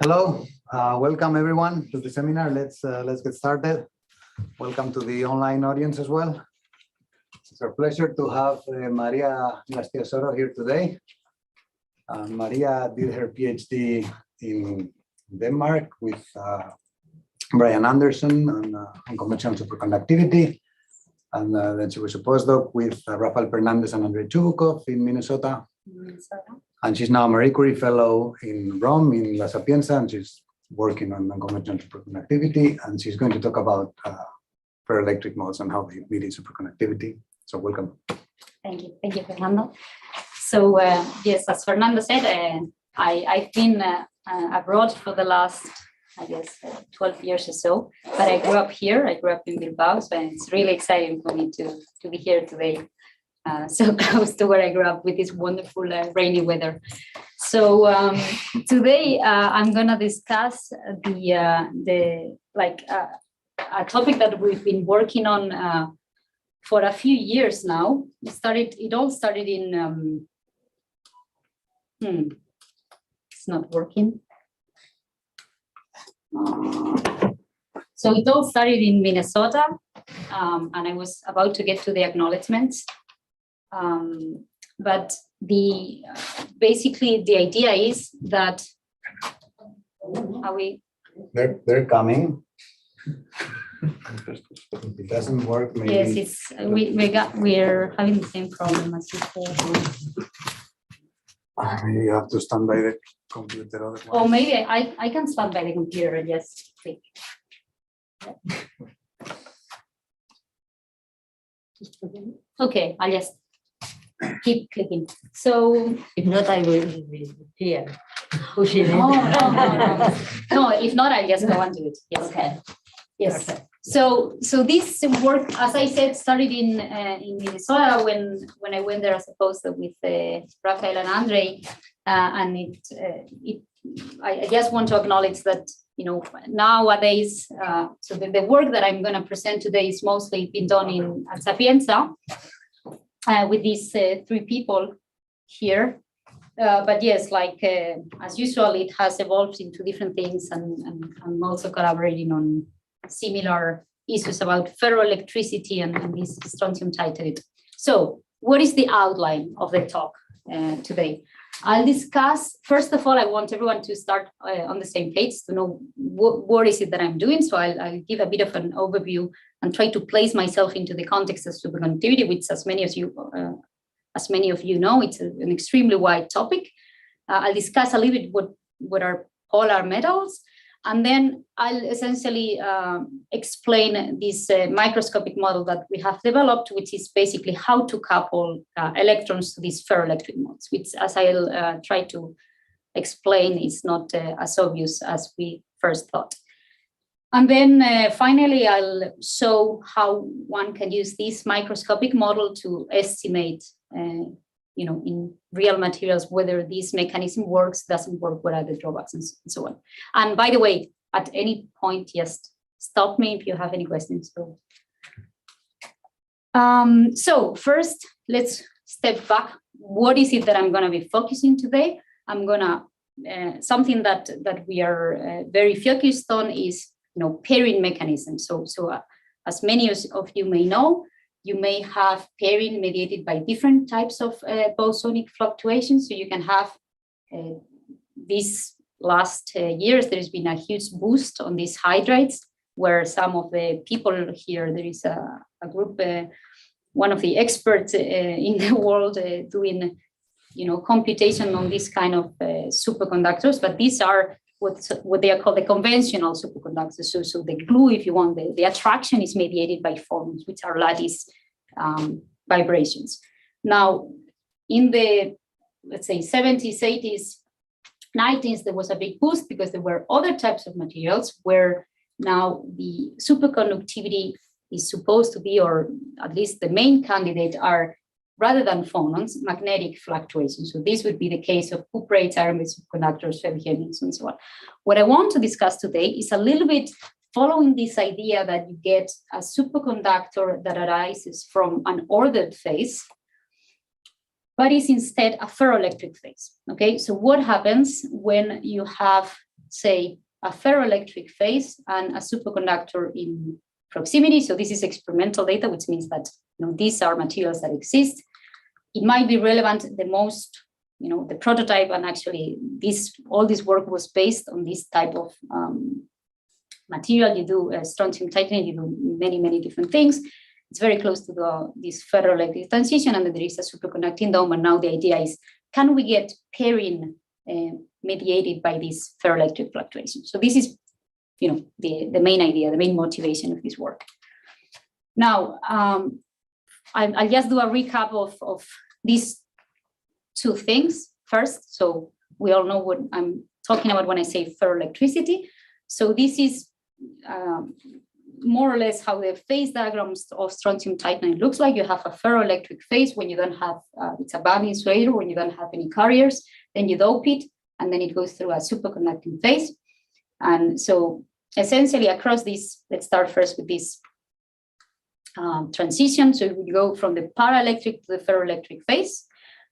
Hello, welcome everyone to the seminar. Let's get started. Welcome to the online audience as well. It's our pleasure to have Navarro Gastiasoro here today. Maria did her PhD in Denmark with Brian Anderson on conventional superconductivity. And then she was a postdoc with Rafael Fernandez and Andrei Chubukov in Minnesota. And she's now a Marie Curie Fellow in Rome, in La Sapienza, and she's working on conventional superconductivity. And she's going to talk about ferroelectric modes and how they mediate superconductivity. So welcome. Thank you, Fernando. So yes, as Fernando said, I've been abroad for the last, I guess, 12 years or so. But I grew up here. I grew up in Bilbao, so it's really exciting for me to be here today. So close to where I grew up with this wonderful rainy weather. So today I'm going to discuss a topic that we've been working on for a few years now. It all started in it's not working. So it all started in Minnesota, and I was about to get to the acknowledgements. But basically the idea is that they're coming. It doesn't work. Maybe. Yes, we're having the same problem as before. Maybe you have to stand by the computer. Otherwise. Or maybe I can stand by the computer and just click. Okay, I'll just keep clicking. So if not, I will be here. No, if not, I'll just go on to it. Yes. Okay. Yes. Perfect. So this work, as I said, started in Minnesota when I went there as a postdoc with Rafael and Andrei, and I just want to acknowledge that nowadays, so the work that I'm going to present today is mostly been done at Sapienza with these three people here. But yes, as usual, it has evolved into different things, and I'm also collaborating on similar issues about ferroelectricity and this strontium titrate. So what is the outline of the talk today? I'll discuss, first of all, I want everyone to start on the same page to know what is it that I'm doing. So I'll give a bit of an overview and try to place myself into the context of superconductivity, which as many of you know, it's an extremely wide topic. I'll discuss a little bit what are polar metals. And then I'll essentially explain this microscopic model that we have developed, which is basically how to couple electrons to these ferroelectric modes, which, as I'll try to explain, is not as obvious as we first thought. And then finally, I'll show how one can use this microscopic model to estimate in real materials, whether this mechanism works, doesn't work, what are the drawbacks, and so on. And by the way, at any point, just stop me if you have any questions. So first, let's step back. What is it that I'm going to be focusing today? I'm going to, something that we are very focused on is, pairing mechanisms. So as many of you may know, you may have pairing mediated by different types of bosonic fluctuations. So you can have these last years, there's been a huge boost on these hydrides, where some of the people here, there is a group, one of the experts in the world doing, computation on this kind of superconductors, but these are what they are called the conventional superconductors. So the glue, if you want, the attraction is mediated by phonons, which are lattice vibrations. Now, in the, let's say, 70s, 80s, 90s, there was a big boost because there were other types of materials where now the superconductivity is supposed to be, or at least the main candidate are, rather than phonons, magnetic fluctuations. So this would be the case of cuprates, iron-based superconductors, ferroheliums, and so on. What I want to discuss today is a little bit following this idea that you get a superconductor that arises from an ordered phase, but is instead a ferroelectric phase. Okay, so what happens when you have say, a ferroelectric phase and a superconductor in proximity. So this is experimental data, which means that these are materials that exist. It might be relevant the most, the prototype, and actually all this work was based on this type of material. You do strontium tightening, you do many different things. It's very close to this ferroelectric transition, and then there is a superconducting dome. And now the idea is, can we get pairing mediated by these ferroelectric fluctuations? So this is, the main idea, the main motivation of this work. Now, I'll just do a recap of these two things first. So we all know what I'm talking about when I say ferroelectricity. So this is more or less how the phase diagrams of strontium tightening looks like. You have a ferroelectric phase when you don't have, it's a band insulator, when you don't have any carriers, then you dope it, and then it goes through a superconducting phase. And so essentially across this, let's start first with this transition. So we go from the paraelectric to the ferroelectric phase.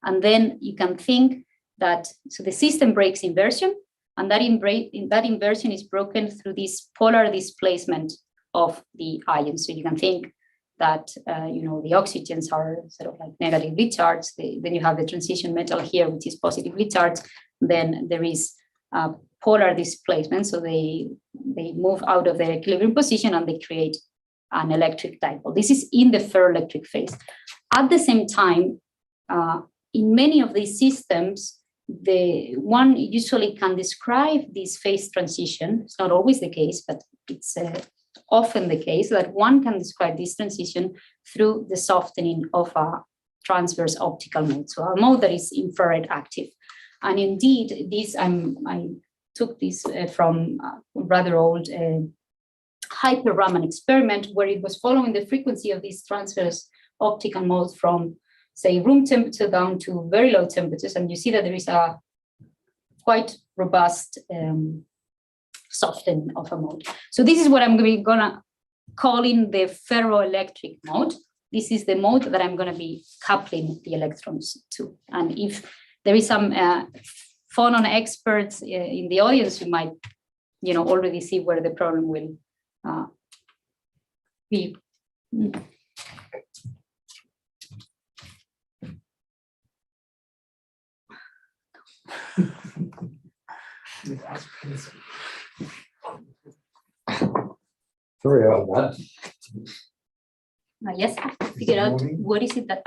And then you can think that, so the system breaks inversion, and that inversion is broken through this polar displacement of the ions. So you can think that, the oxygens are sort of like negatively charged. Then you have the transition metal here, which is positively charged. Then there is polar displacement. So they move out of their equilibrium position and they create an electric dipole. This is in the ferroelectric phase. At the same time, in many of these systems, one usually can describe this phase transition. It's not always the case, but it's often the case that one can describe this transition through the softening of a transverse optical mode, so a mode that is infrared active. And indeed, I took this from a rather old hyper-Raman experiment, where it was following the frequency of these transverse optical modes from, say, room temperature down to very low temperatures, and you see that there is a quite robust softening of a mode. So this is what I'm gonna call in the ferroelectric mode. This is the mode that I'm gonna be coupling the electrons to. And if there is some phonon experts in the audience, you might, already see where the problem will be. Sorry about that. Yes, figure out what is it that,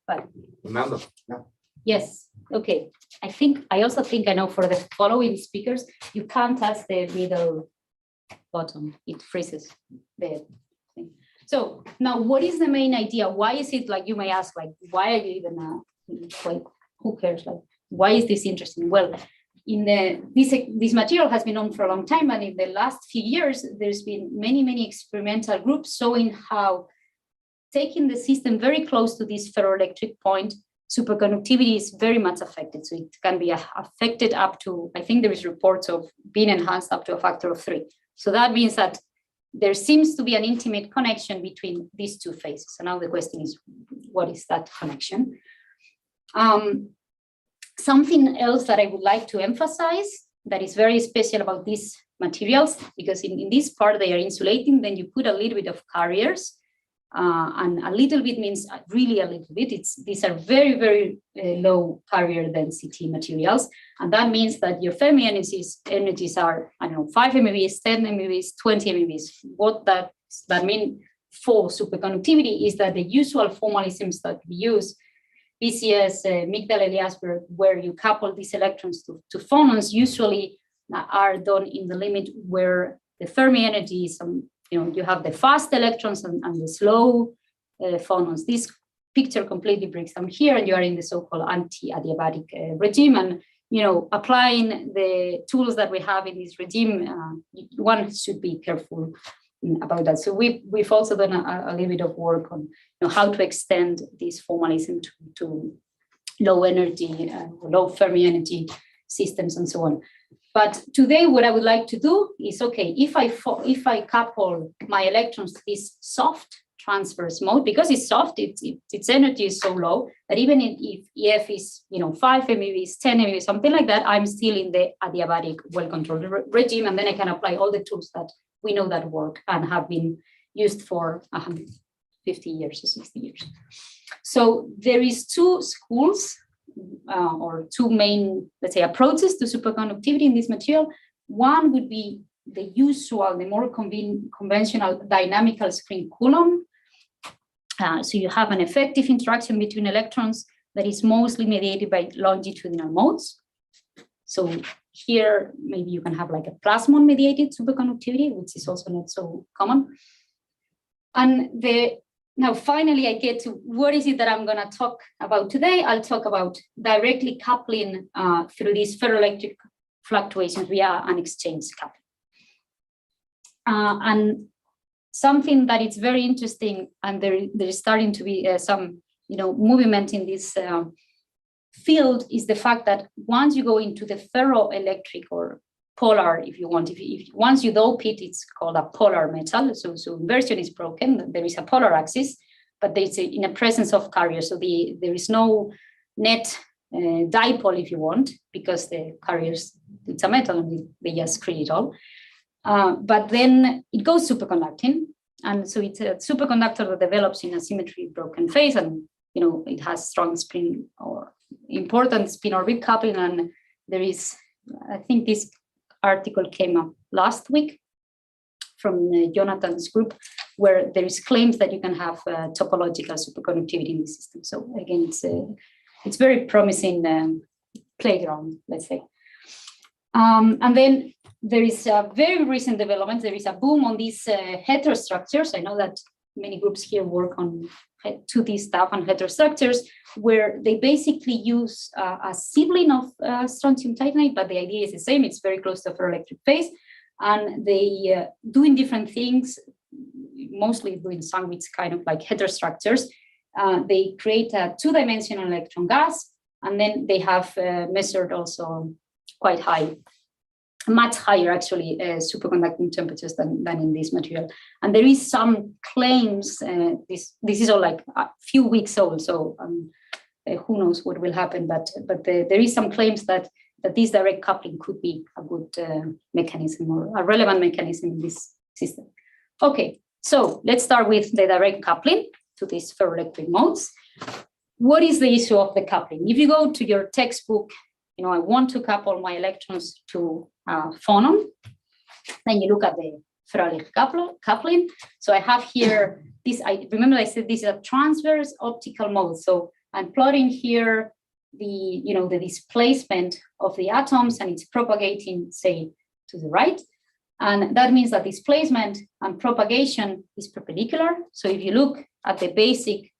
but Fernando. Yeah. Yes, okay. I also think I know for the following speakers, you can't touch the middle button, it freezes the thing. So now what is the main idea? Why is it, like, you may ask, like, why are you even, who cares? Like, why is this interesting? Well, this material has been known for a long time, and in the last few years, there's been many experimental groups showing how taking the system very close to this ferroelectric point, superconductivity is very much affected. So it can be affected up to, I think there is reports of being enhanced up to a factor of 3. So that means that there seems to be an intimate connection between these two phases. So now the question is, what is that connection? Something else that I would like to emphasize that is very special about these materials, because in this part they are insulating, then you put a little bit of carriers, and a little bit means really a little bit. These are very low carrier density materials, and that means that your Fermi energies are, I don't know, 5 MeVs, 10 MeVs, 20 MeVs. What that means for superconductivity is that the usual formalisms that we use, BCS, Migdal-Eliasberg, where you couple these electrons to phonons, usually are done in the limit where the Fermi energy is, you have the fast electrons and the slow phonons. This picture completely breaks down here, and you are in the so-called anti-adiabatic regime. And applying the tools that we have in this regime, one should be careful about that. So we've also done a little bit of work on how to extend this formalism to low energy, low Fermi energy systems and so on. But today, what I would like to do is, okay, if I couple my electrons to this soft transverse mode, because it's soft, its energy is so low that even if EF is 5 MeV, 10 MeV, something like that, I'm still in the adiabatic well-controlled regime, and then I can apply all the tools that we know that work and have been used for 150 years or 60 years. So there is two schools or two main, let's say, approaches to superconductivity in this material. One would be the usual, the more conventional dynamical spin Coulomb. So you have an effective interaction between electrons that is mostly mediated by longitudinal modes. So here, maybe you can have like a plasmon mediated superconductivity, which is also not so common. And now finally I get to what is it that I'm gonna talk about today. I'll talk about directly coupling through these ferroelectric fluctuations via an exchange coupling. And something that is very interesting, and there is starting to be some movement in this field, is the fact that once you go into the ferroelectric or polar, if you want, once you dope it, it's called a polar metal. So inversion is broken. There is a polar axis, but there's in a presence of carriers. So there is no net dipole, if you want, because the carriers, it's a metal and they just create it all. But then it goes superconducting. And so it's a superconductor that develops in a symmetry broken phase, and it has strong spin or important spin-orbit coupling. And there is, I think this article came up last week from Jonathan's group, where there is claims that you can have topological superconductivity in the system. So again, it's very promising playground, let's say. And then there is a very recent development. There is a boom on these heterostructures. I know that many groups here work on 2D stuff and heterostructures, where they basically use a sibling of strontium titanate, but the idea is the same. It's very close to a ferroelectric phase, and they doing different things, mostly doing sandwich kind of like heterostructures. They create a two-dimensional electron gas, and then they have measured also quite high, much higher actually superconducting temperatures than in this material. And there is some claims, this is all like a few weeks old, so who knows what will happen, but there is some claims that this direct coupling could be a good mechanism or a relevant mechanism in this system. Okay, so let's start with the direct coupling to these ferroelectric modes. What is the issue of the coupling? If you go to your textbook, I want to couple my electrons to phonon, then you look at the ferroelectric coupling. So I have here this, remember I said this is a transverse optical mode. So I'm plotting here the displacement of the atoms, and it's propagating, say, to the right. And that means that displacement and propagation is perpendicular. So if you look at the basic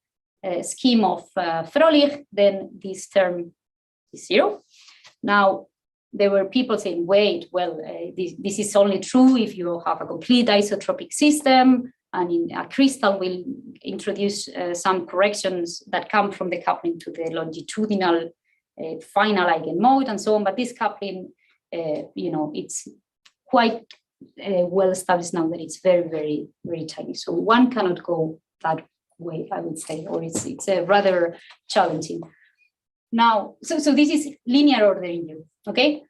scheme of ferroelectric, then this term is 0. Now, there were people saying, wait, well, this is only true if you have a complete isotropic system, and in a crystal will introduce some corrections that come from the coupling to the longitudinal final eigenmode and so on. But this coupling, it's quite well established now that it's very, very, very tiny. So one cannot go that way, I would say, or it's rather challenging. Now, so this is linear ordering you, okay?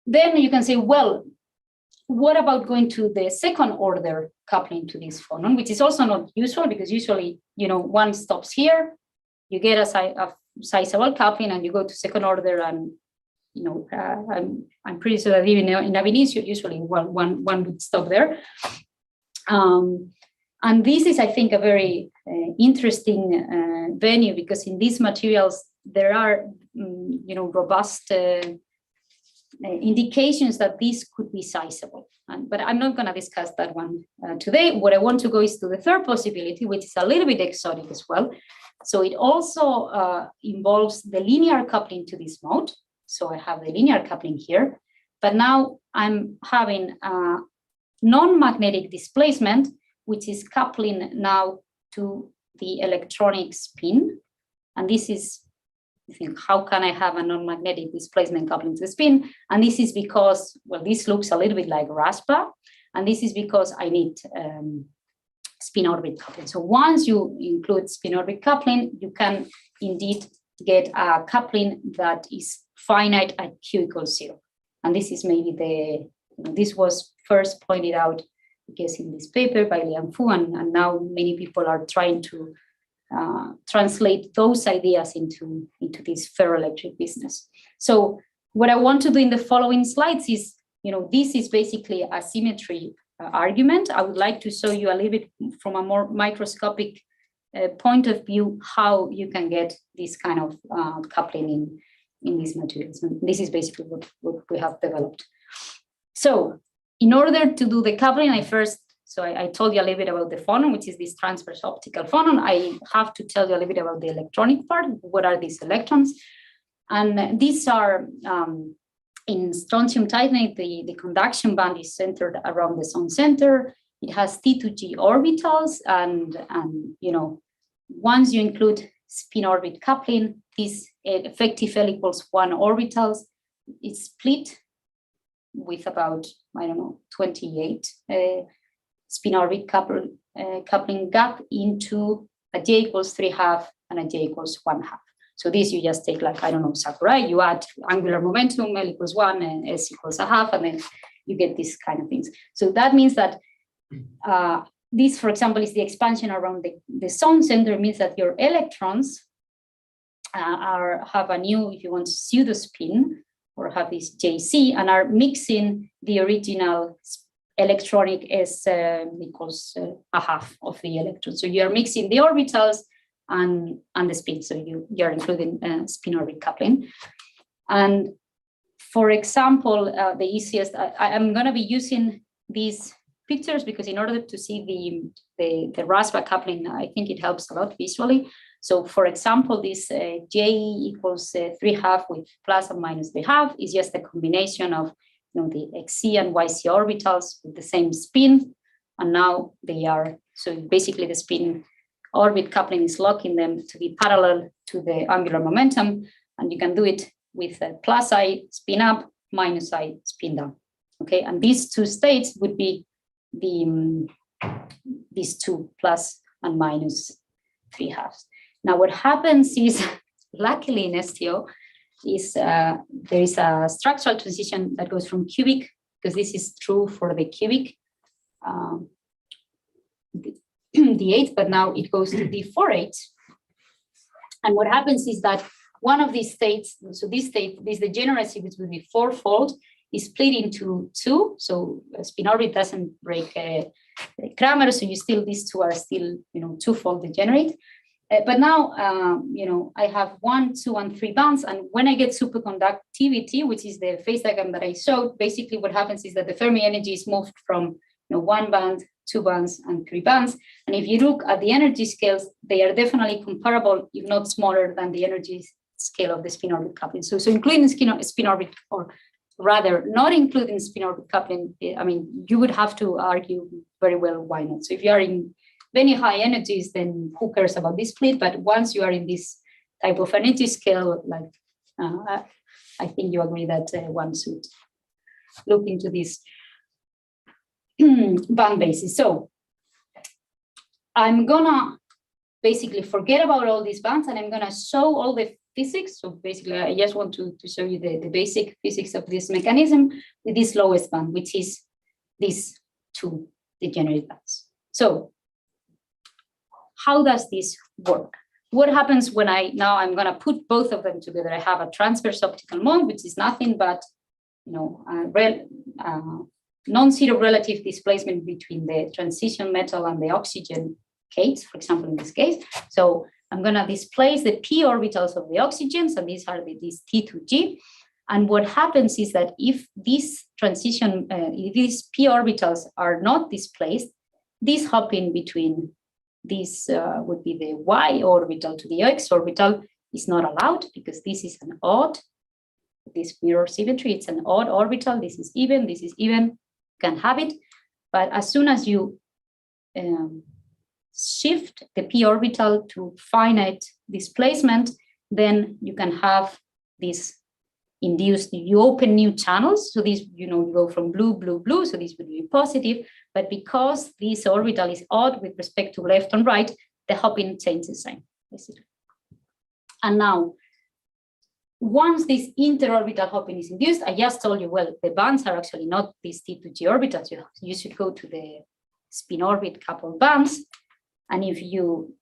Then you can say, well, what about going to the second order coupling to this phonon, which is also not usual, because usually, one stops here, you get a sizable coupling, and you go to second order, and I'm pretty sure that even in ab initio, usually one would stop there. And this is, I think, a very interesting venue, because in these materials, there are, robust indications that this could be sizable. But I'm not going to discuss that one today. What I want to go is to the third possibility, which is a little bit exotic as well. So it also involves the linear coupling to this mode. So I have the linear coupling here, but now I'm having a non-magnetic displacement, which is coupling now to the electronic spin. And this is, I think, how can I have a non-magnetic displacement coupling to the spin? And this is because, well, this looks a little bit like Rashba. And this is because I need spin-orbit coupling. So once you include spin-orbit coupling, you can indeed get a coupling that is finite at q equals 0. And this is maybe this was first pointed out, I guess, in this paper by Liang Fu, and now many people are trying to translate those ideas into this ferroelectric business. So what I want to do in the following slides is, this is basically a symmetry argument. I would like to show you a little bit from a more microscopic point of view how you can get this kind of coupling in these materials. And this is basically what we have developed. So in order to do the coupling, I told you a little bit about the phonon, which is this transverse optical phonon. I have to tell you a little bit about the electronic part. What are these electrons? And these are, in strontium titanate, the conduction band is centered around the zone center. It has T2G orbitals, and once you include spin-orbit coupling, this effective L equals 1 orbitals is split with about, 28 spin-orbit coupling gap into a J equals 3½ and a J equals 1/2. So this you just take Sakurai, you add angular momentum, L equals 1 and S equals 1/2, and then you get these kind of things. So that means that this, for example, is the expansion around the zone center, means that your electrons have a new, if you want, pseudo spin, or have this JC, and are mixing the original electronic S equals 1/2 of the electron. So you're mixing the orbitals and the spin. So you're including spin-orbit coupling. And for example, the easiest, I'm going to be using these pictures because in order to see the Rashba coupling, I think it helps a lot visually. So for example, this J equals 3½ with plus and minus 3½ is just a combination of the XC and YC orbitals with the same spin. And now they are, so basically the spin orbit coupling is locking them to be parallel to the angular momentum. And you can do it with a plus I spin up, minus I spin down. Okay, and these two states would be these two plus and minus 3½ Now what happens is, luckily in STO, is there is a structural transition that goes from cubic, because this is true for the cubic D8, but now it goes to D4H. And what happens is that one of these states, so this state, this degeneracy, which would be 4-fold, is split into 2. So spin orbit doesn't break Kramer, so these two are still 2-fold degenerate. But now, I have 1, 2, and 3 bands. And when I get superconductivity, which is the phase diagram that I showed, basically what happens is that the Fermi energy is moved from 1 band, 2 bands, and 3 bands. And if you look at the energy scales, they are definitely comparable, if not smaller, than the energy scale of the spin orbit coupling. So including spin orbit, or rather not including spin orbit coupling, I mean, you would have to argue very well why not. So if you are in very high energies, then who cares about this split? But once you are in this type of energy scale, like I think you agree that one should look into this band basis. So I'm gonna basically forget about all these bands, and I'm gonna show all the physics. So basically, I just want to show you the basic physics of this mechanism with this lowest band, which is these 2 degenerate bands. So how does this work? What happens when I'm going to put both of them together? I have a transverse optical mode, which is nothing but non-zero relative displacement between the transition metal and the oxygen case, for example, in this case. So I'm going to displace the p orbitals of the oxygens, and these are these T2G. And what happens is that if these if these p orbitals are not displaced, this hopping between this would be the y orbital to the x orbital is not allowed, because this is an odd, this mirror symmetry, it's an odd orbital, this is even, you can have it. But as soon as you shift the p orbital to finite displacement, then you can have this induced, you open new channels. So these, you go from blue, blue, blue. So this would be positive. But because this orbital is odd with respect to left and right, the hopping changes sign, basically. And now, once this interorbital hopping is induced, I just told you, well, the bands are actually not these T2G orbitals. You should go to the spin-orbit coupled bands. And if you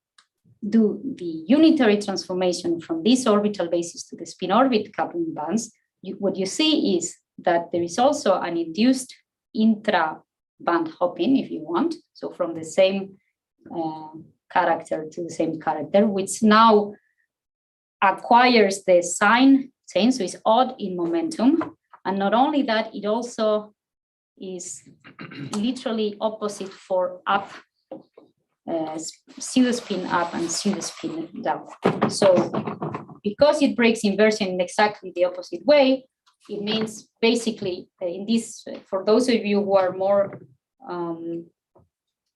do the unitary transformation from this orbital basis to the spin-orbit coupling bands, what you see is that there is also an induced intra-band hopping, if you want. So from the same character to the same character, which now acquires the sign change, so it's odd in momentum. And not only that, it also is literally opposite for up, pseudospin up and pseudospin down. So because it breaks inversion in exactly the opposite way, it means basically in this, for those of you who are more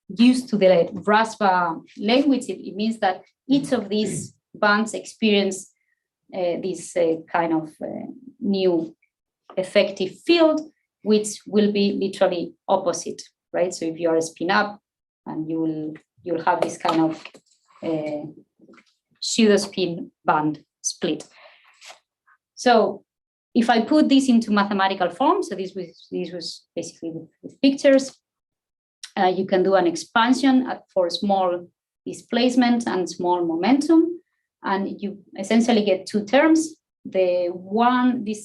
used to the Rashba language, it means that each of these bands experience this kind of new effective field, which will be literally opposite, right? So if you are a spin up, and you'll have this kind of pseudospin band split. So if I put this into mathematical form, so this was basically with pictures, you can do an expansion for small displacement and small momentum, and you essentially get two terms. The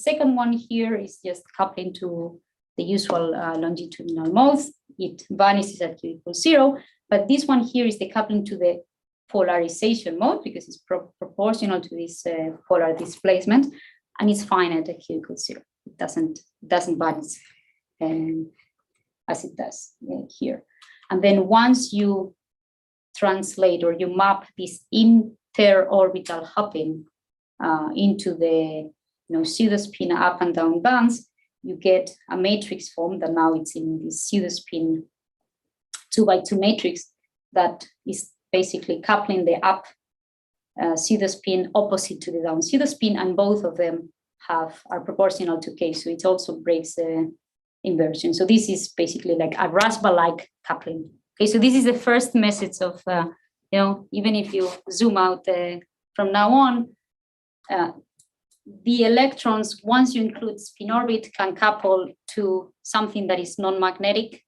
second one here is just coupling to the usual longitudinal modes. It vanishes at q equals 0, but this one here is the coupling to the polarization mode because it's proportional to this polar displacement, and it's finite at q equals 0. It doesn't vanish as it does here. And then once you translate or you map this interorbital hopping into the pseudospin up and down bands, you get a matrix form that now it's in this pseudospin 2x2 matrix that is basically coupling the up pseudospin opposite to the down pseudospin, and both of them are proportional to k, so it also breaks the inversion. So this is basically like a Rashba-like coupling. Okay, so this is the first message of, even if you zoom out from now on, the electrons, once you include spin orbit, can couple to something that is non-magnetic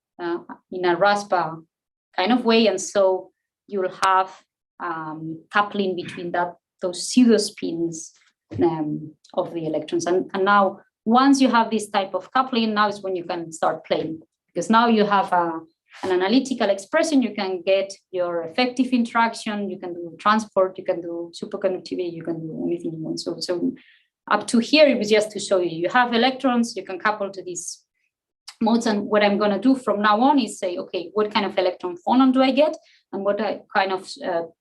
in a Rashba kind of way, and so you'll have coupling between those pseudospins of the electrons. And now, once you have this type of coupling, now is when you can start playing, because now you have an analytical expression. You can get your effective interaction, you can do transport, you can do superconductivity, you can do anything you want. So up to here, it was just to show you have electrons, you can couple to these modes. And what I'm going to do from now on is say, okay, what kind of electron phonon do I get? And what kind of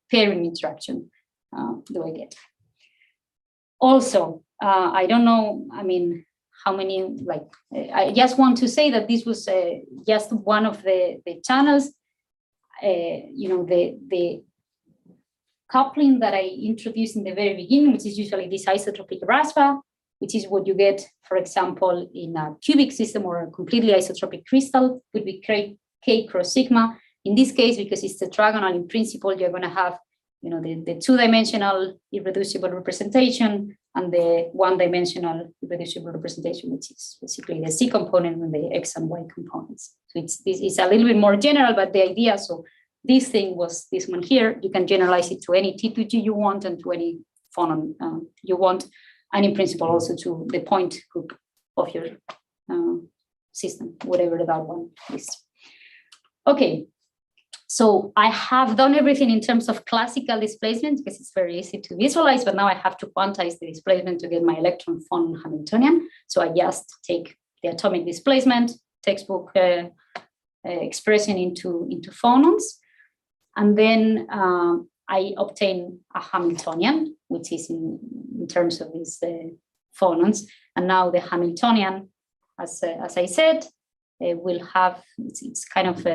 pairing interaction do I get? Also, I don't know, how many, I just want to say that this was just one of the channels, the coupling that I introduced in the very beginning, which is usually this isotropic Rashba, which is what you get, for example, in a cubic system or a completely isotropic crystal, would be K cross sigma. In this case, because it's tetragonal, in principle, you're going to have the two-dimensional irreducible representation and the one-dimensional irreducible representation, which is basically the C component and the X and Y components. So it's a little bit more general, but the idea, so this thing was this one here. You can generalize it to any T2G you want and to any phonon you want, and in principle also to the point group of your system, whatever that one is. Okay. So I have done everything in terms of classical displacement because it's very easy to visualize, but now I have to quantize the displacement to get my electron phonon Hamiltonian. So I just take the atomic displacement, textbook expression into phonons, and then I obtain a Hamiltonian, which is in terms of these phonons. And now the Hamiltonian, as I said, will have, it's kind of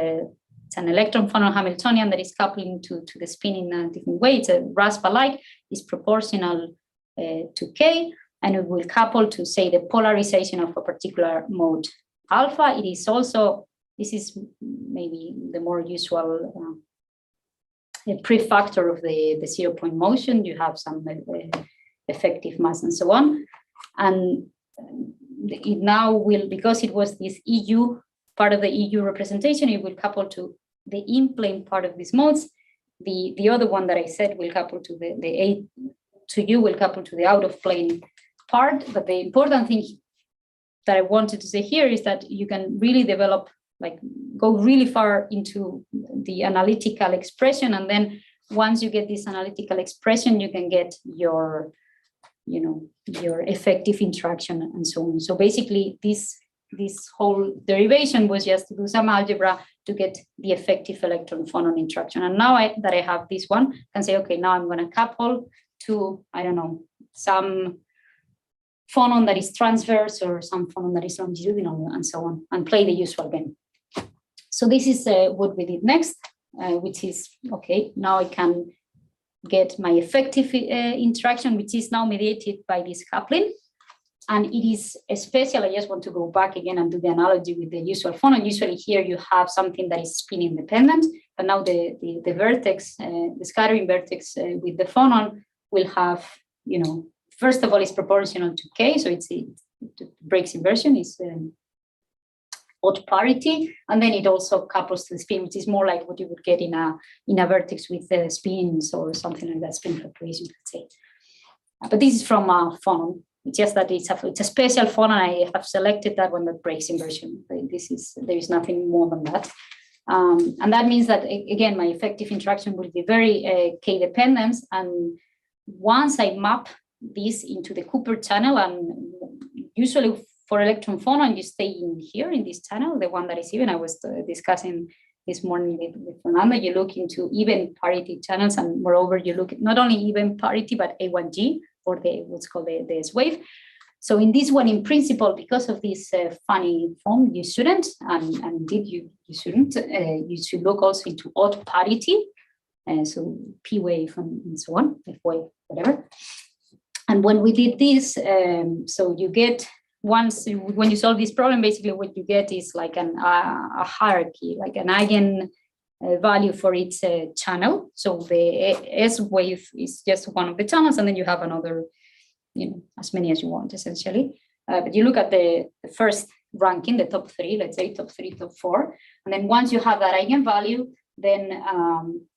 it's an electron phonon Hamiltonian that is coupling to the spin in a different way. It's a Rashba-like, is proportional to K, and it will couple to, say, the polarization of a particular mode alpha. It is also, this is maybe the more usual prefactor of the 0-point motion. You have some effective mass and so on. And it now will, because it was this EU, part of the EU representation, it will couple to the in-plane part of these modes. The other one that I said will couple to the A to U will couple to the out-of-plane part. But the important thing that I wanted to say here is that you can really develop, like go really far into the analytical expression. And then once you get this analytical expression, you can get your, you know, your effective interaction and so on. So basically this whole derivation was just to do some algebra to get the effective electron phonon interaction. And now that I have this one, I can say, okay, now I'm going to couple to, I don't know, some phonon that is transverse or some phonon that is longitudinal and so on, and play the usual game. So this is what we did next, which is, okay, now I can get my effective interaction, which is now mediated by this coupling. And it is special. I just want to go back again and do the analogy with the usual phonon. Usually here you have something that is spin independent, but now the vertex, the scattering vertex with the phonon will have, you know, first of all, it's proportional to K. So it breaks inversion is odd-parity. And then it also couples to the spin, which is more like what you would get in a vertex with spins or something like that, spin fluctuations, let's say. But this is from a phonon. It's just that it's a special phonon. I have selected that one that breaks inversion. There is nothing more than that. And that means that, again, my effective interaction will be very K-dependent. And once I map this into the Cooper channel, and usually for electron phonon, you stay in here in this channel, the one that is even. I was discussing this morning with Fernando. You look into even-parity channels, and moreover, you look at not only even-parity, but A1G, or what's called the S-wave. So in this one, in principle, because of this funny form, you shouldn't, and indeed you shouldn't, you should look also into odd-parity, so P-wave and so on, F-wave, whatever. And when we did this, so you get, when you solve this problem, basically what you get is like a hierarchy, like an eigen value for each channel. So the S wave is just one of the channels, and then you have another, you know, as many as you want, essentially. But you look at the first ranking, the top three, let's say top three, top four, and then once you have that eigenvalue, then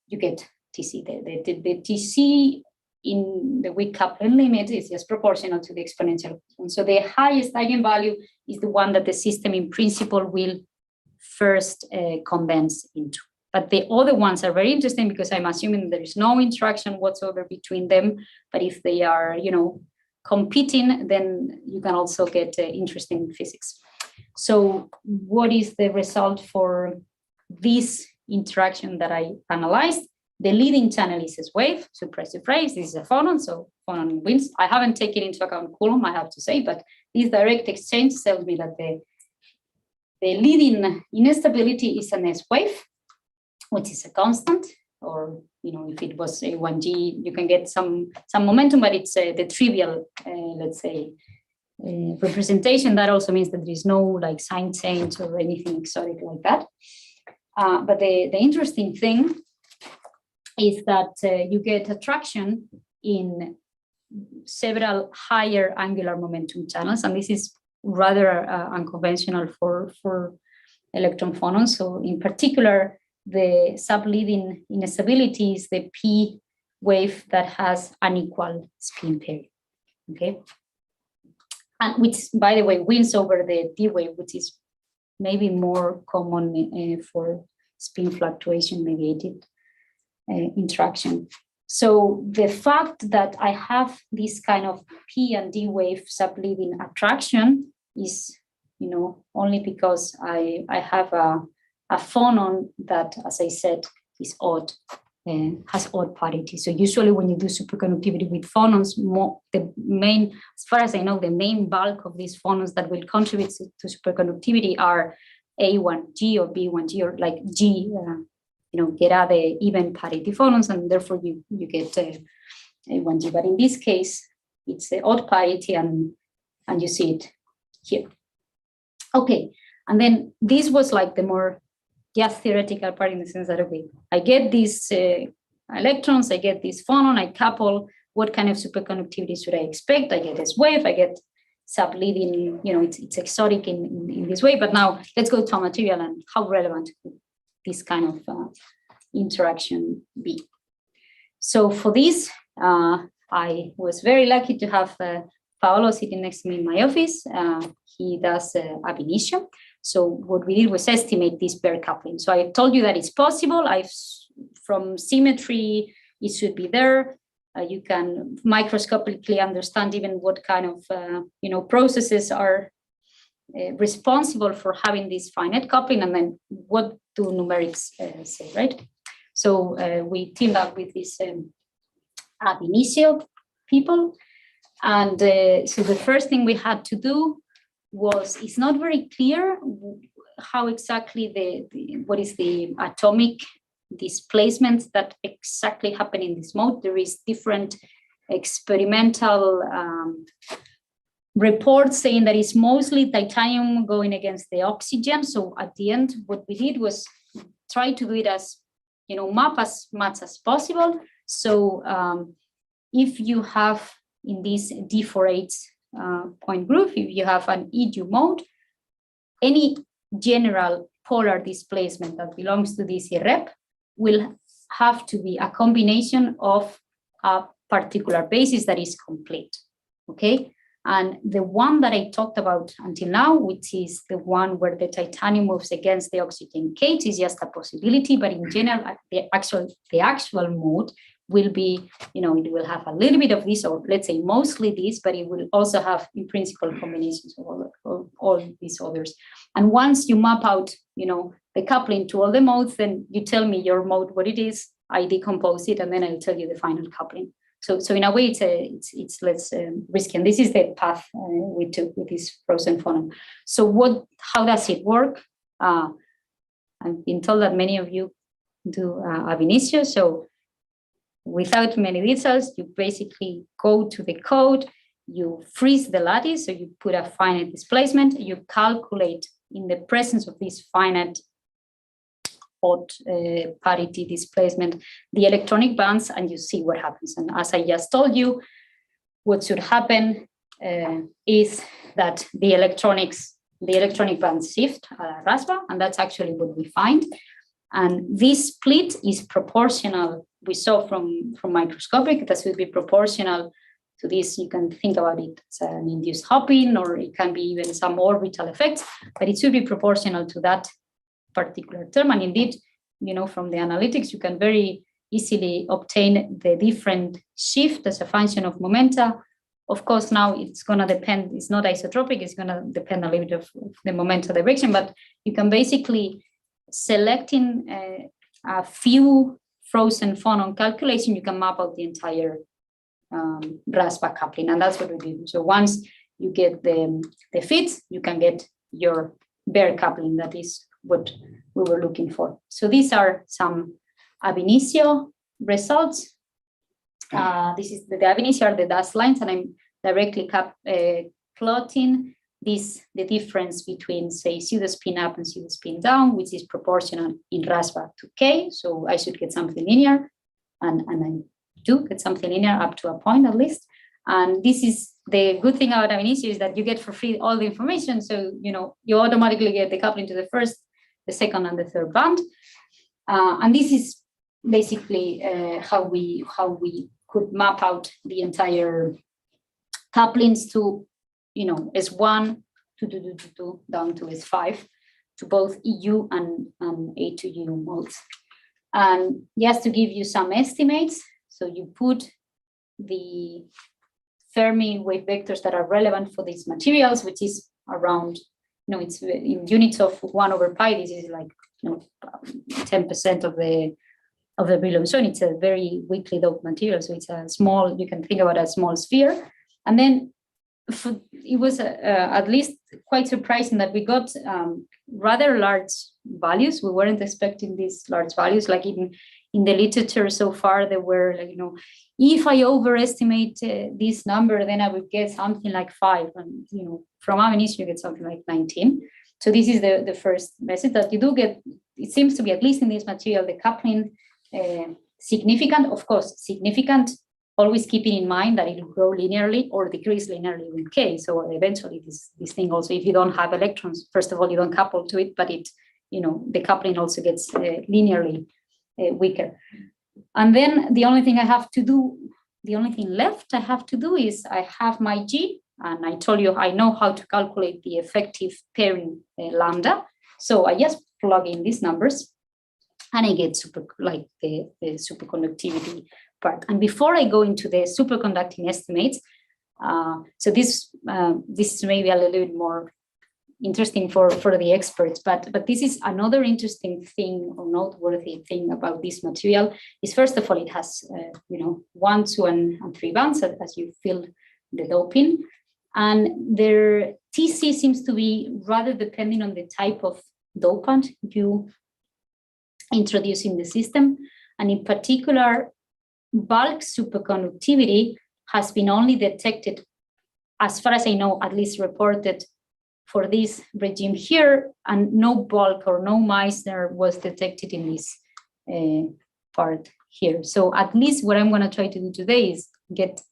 you get TC. The TC in the weak coupling limit is just proportional to the exponential. And so the highest eigenvalue is the one that the system in principle will first condense into. But the other ones are very interesting because I'm assuming there is no interaction whatsoever between them. But if they are, you know, competing, then you can also get interesting physics. So what is the result for this interaction that I analyzed? The leading channel is S-wave, surprise, surprise, this is a phonon, so phonon wins. I haven't taken into account Coulomb, I have to say, but this direct exchange tells me that the leading instability is an S-wave, which is a constant, or, you know, if it was a 1G, you can get some momentum, but it's the trivial, let's say, representation. That also means that there is no like sign change or anything exotic like that. But the interesting thing is that you get attraction in several higher angular momentum channels, and this is rather unconventional for electron phonons. So in particular, the subleading instability is the P wave that has unequal spin pair, okay? And which, by the way, wins over the D wave, which is maybe more common for spin fluctuation mediated interaction. So the fact that I have this kind of P and D wave subleading attraction is, you know, only because I have a phonon that, as I said, is odd, has odd parity. So usually when you do superconductivity with phonons, the main, as far as I know, the main bulk of these phonons that will contribute to superconductivity are A1G or B1G or like G, you know, get out the even parity phonons, and therefore you get A1G. But in this case, it's the odd parity, and you see it here. Okay, and then this was like the more just theoretical part, in the sense that, okay, I get these electrons, I get this phonon, I couple, what kind of superconductivity should I expect? I get this wave, I get subleading, it's exotic in this way. But now let's go to a material, and how relevant could this kind of interaction be? So for this, I was very lucky to have Paolo sitting next to me in my office. He does ab initio. So what we did was estimate this pair coupling. So I told you that it's possible. From symmetry, it should be there. You can microscopically understand even what kind of processes are responsible for having this finite coupling, and then what do numerics say, right? So we teamed up with this ab initio people, and so the first thing we had to do was, it's not very clear how exactly what is the atomic displacement that exactly happen in this mode. There is different experimental reports saying that it's mostly titanium going against the oxygen. So at the end, what we did was try to do it as, map as much as possible. So if you have in this D48 point group, if you have an EDU mode, any general polar displacement that belongs to this irrep will have to be a combination of a particular basis that is complete, okay? And the one that I talked about until now, which is the one where the titanium moves against the oxygen cage, is just a possibility, but in general, the actual mode will be, it will have a little bit of this, or let's say mostly this, but it will also have in principle combinations of all these others. And once you map out, the coupling to all the modes, then you tell me your mode, what it is, I decompose it, and then I'll tell you the final coupling. So in a way, it's less risky. And this is the path we took with this frozen phonon. So how does it work? I've been told that many of you do ab initio. So without many details, you basically go to the code, you freeze the lattice, so you put a finite displacement, you calculate in the presence of this finite odd parity displacement the electronic bands, and you see what happens. And as I just told you, what should happen is that the electronic bands shift Rashba, and that's actually what we find. And this split is proportional. We saw from microscopic that should be proportional to this. You can think about it as an induced hopping, or it can be even some orbital effects, but it should be proportional to that particular term. And indeed, from the analytics, you can very easily obtain the different shift as a function of momenta. Of course, now it's going to depend, it's not isotropic, it's going to depend a little bit of the momenta direction, but you can basically selecting a few frozen phonon calculation, you can map out the entire Rashba coupling, and that's what we do. So once you get the fits, you can get your bare coupling. That is what we were looking for. So these are some ab initio results. This is the ab initio are the dashed lines, and I'm directly plotting the difference between, say, pseudo-spin up and pseudo-spin down, which is proportional in Rashba to K. So I should get something linear, and I do get something linear up to a point at least. And this is the good thing about ab initio, is that you get for free all the information. So, you automatically get the coupling to the first, the second, and the third band. And this is basically how we could map out the entire couplings to, S1 to down to S5 to both EU and A to U modes. And just to give you some estimates, so you put the Fermi wave vectors that are relevant for these materials, which is around, it's in units of 1/pi. This is like 10% of the beryllium. So it's a very weakly doped material. So it's a small, you can think about a small sphere. And then it was at least quite surprising that we got rather large values. We weren't expecting these large values. Like in the literature so far, there were like, if I overestimate this number, then I would get something like 5, and from Avenis you get something like 19. So this is the first message that you do get. It seems to be, at least in this material, the coupling significant. Of course, significant, always keeping in mind that it will grow linearly or decrease linearly with K. So eventually this thing also, if you don't have electrons, first of all, you don't couple to it, but the coupling also gets linearly weaker. And then the only thing left I have to do is I have my G, and I told you I know how to calculate the effective pairing lambda. So I just plug in these numbers and I get the superconductivity part. And before I go into the superconducting estimates, so this is maybe a little bit more interesting for the experts, but this is another interesting thing or noteworthy thing about this material is, first of all, it has 1, 2, and 3 bands as you fill the doping, and their TC seems to be rather depending on the type of dopant you introduce in the system, and in particular, bulk superconductivity has been only detected, as far as I know, at least reported for this regime here, and no bulk or no Meissner was detected in this part here. So at least what I'm going to try to do today is get,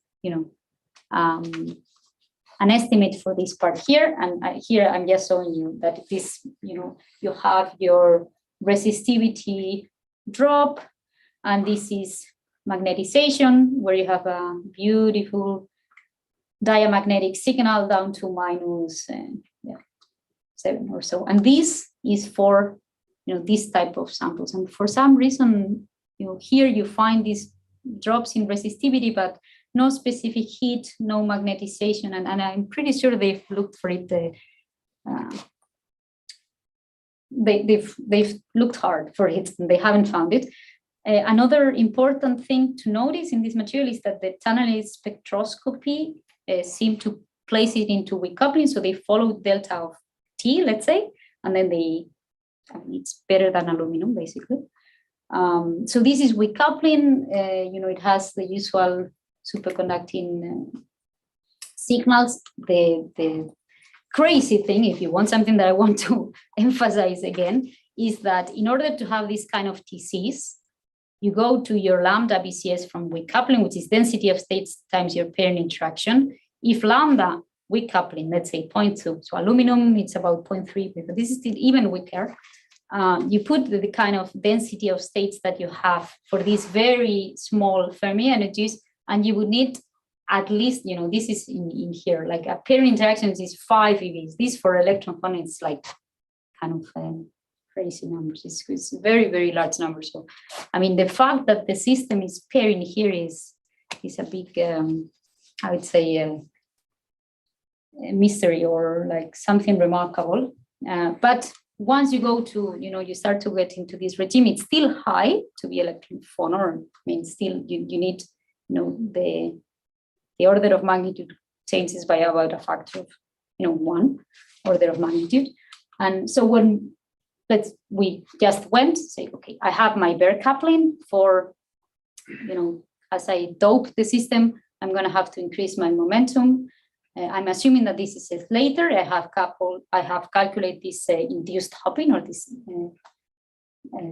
an estimate for this part here. And here I'm just showing you that this, you have your resistivity drop, and this is magnetization, where you have a beautiful diamagnetic signal down to -7 or so. And this is for this type of samples. And for some reason, here you find these drops in resistivity, but no specific heat, no magnetization, and I'm pretty sure they've looked for it. They've looked hard for it, and they haven't found it. Another important thing to notice in this material is that the tunnelist spectroscopy seem to place it into weak coupling, so they follow delta of T, let's say, and then it's better than aluminum, basically. So this is weak coupling. It has the usual superconducting signals. The crazy thing, if you want something that I want to emphasize again, is that in order to have this kind of TCs, you go to your lambda BCS from weak coupling, which is density of states times your pairing interaction. If lambda weak coupling, let's say 0.2, so aluminum, it's about 0.3, but this is still even weaker. You put the kind of density of states that you have for these very small Fermi energies, and you would need at least, this is in here, like a pairing interactions is 5 EVs. This for electron phonon, it's like kind of crazy numbers. It's very, very large numbers. So, I mean, the fact that the system is pairing here is a big, I would say, a mystery or like something remarkable. But once you go to, you start to get into this regime, it's still high to be electron phonon. I mean, still you need, the order of magnitude changes by about a factor of, 1 order of magnitude. And so when we just went, say, okay, I have my bare coupling for, as I dope the system, I'm going to have to increase my momentum. I'm assuming that this is later. I have calculated this induced hopping or this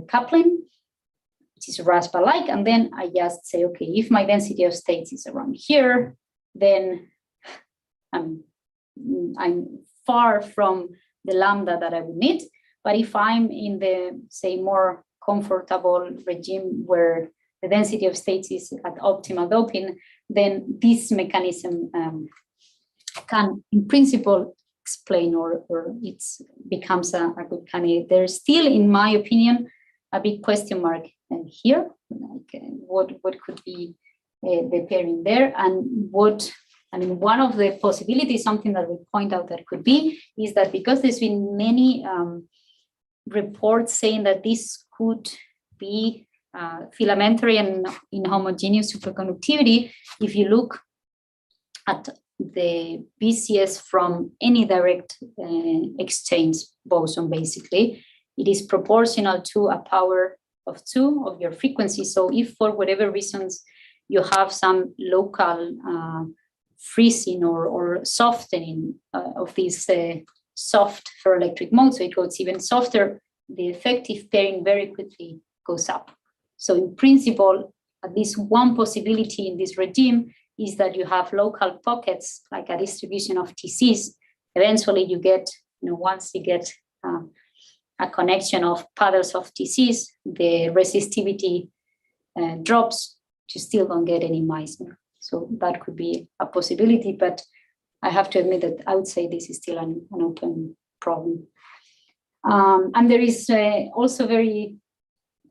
coupling, which is Rashba-like, and then I just say, okay, if my density of states is around here, then I'm far from the lambda that I would need. But if I'm in the, say, more comfortable regime where the density of states is at optimal doping, then this mechanism can, in principle, explain or it becomes a good candidate. There's still, in my opinion, a big question mark here, like what could be the pairing there, and one of the possibilities, something that we point out that could be, is that because there's been many reports saying that this could be filamentary and inhomogeneous superconductivity, if you look at the BCS from any direct exchange boson, basically, it is proportional to a power of 2 of your frequency. So if for whatever reasons you have some local freezing or softening of this soft ferroelectric mode, so it goes even softer, the effective pairing very quickly goes up. So in principle, at least one possibility in this regime is that you have local pockets, like a distribution of TCs. Eventually you get, once you get a connection of paddles of TCs, the resistivity drops, you still don't get any Meissner. So that could be a possibility, but I have to admit that I would say this is still an open problem. And there is also very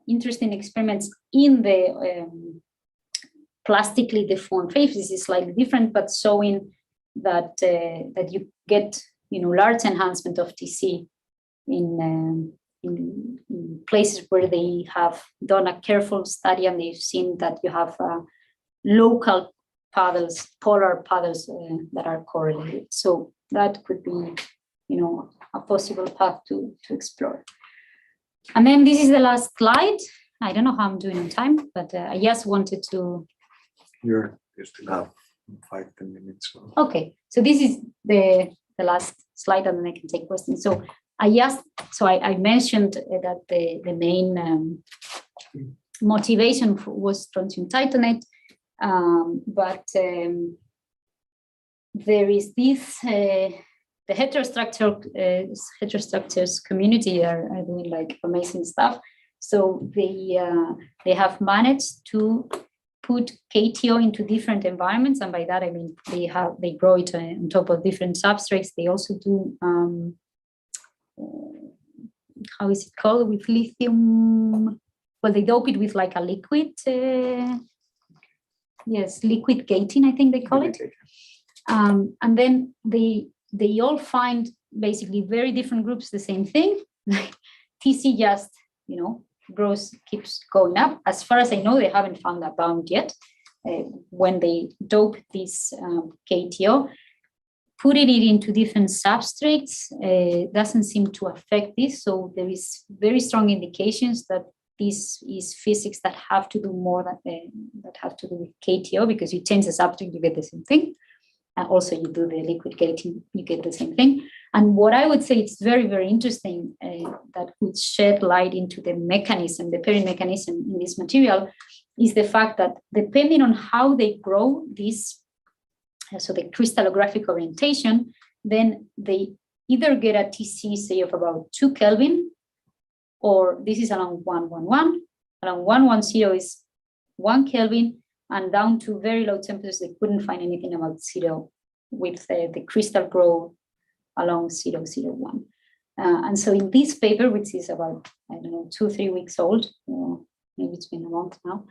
interesting experiments in the plastically deformed phase. This is slightly different, but showing that that you get large enhancement of TC in places where they have done a careful study, and they've seen that you have local paddles, polar paddles that are correlated. So that could be, a possible path to explore. And then this is the last slide. I don't know how I'm doing on time, but I just wanted to. You still have 5-10 minutes. So. Okay, so this is the last slide, and then I can take questions. So I mentioned that the main motivation was strontium titanate, but there is this the heterostructures community are doing like amazing stuff. So they have managed to put KTO into different environments, and by that I mean they grow it on top of different substrates. They also do how is it called with lithium? Well, they dope it with like a liquid, liquid gating, I think they call it. And then they all find basically very different groups the same thing. TC just keeps going up. As far as I know, they haven't found that bound yet. When they dope this KTO, putting it into different substrates doesn't seem to affect this. So there is very strong indications that this is physics that have to do more that have to do with KTO, because you change the substrate, you get the same thing. And also you do the liquid gating, you get the same thing. And what I would say it's very, very interesting that would shed light into the mechanism, the pairing mechanism in this material, is the fact that depending on how they grow this, so the crystallographic orientation, then they either get a TC, say, of about 2 Kelvin, or this is along 111. Along 110 is 1 Kelvin, and down to very low temperatures, they couldn't find anything about 0 with the crystal growth along 001. And so in this paper, which is about, 2-3 weeks old, or maybe it's been a month now,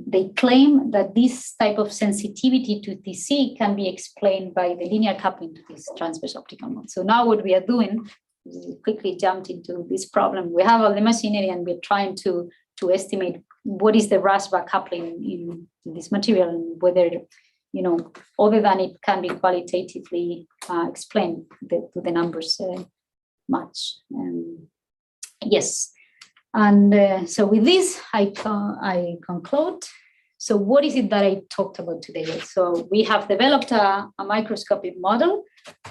they claim that this type of sensitivity to TC can be explained by the linear coupling to this transverse optical mode. So now what we are doing is we quickly jumped into this problem. We have all the machinery, and we're trying to estimate what is the Rashba coupling in this material, and whether, other than it can be qualitatively explained, do the numbers match. Yes. And so with this, I conclude. So what is it that I talked about today? So we have developed a microscopic model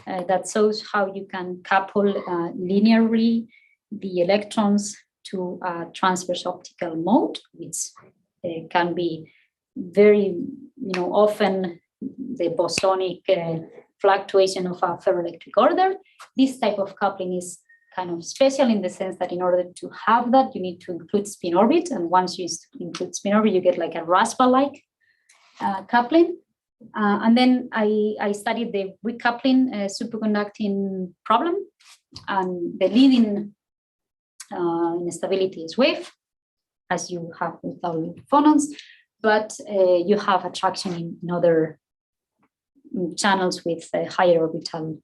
that shows how you can couple linearly the electrons to a transverse optical mode, which can be very, often the bosonic fluctuation of a ferroelectric order. This type of coupling is kind of special in the sense that in order to have that, you need to include Spinorbit. And once you include Spinorbit, you get like a Rashba-like coupling. And then I studied the recoupling superconducting problem. And the leading instability is wave, as you have with all phonons. But you have attraction in other channels with higher orbital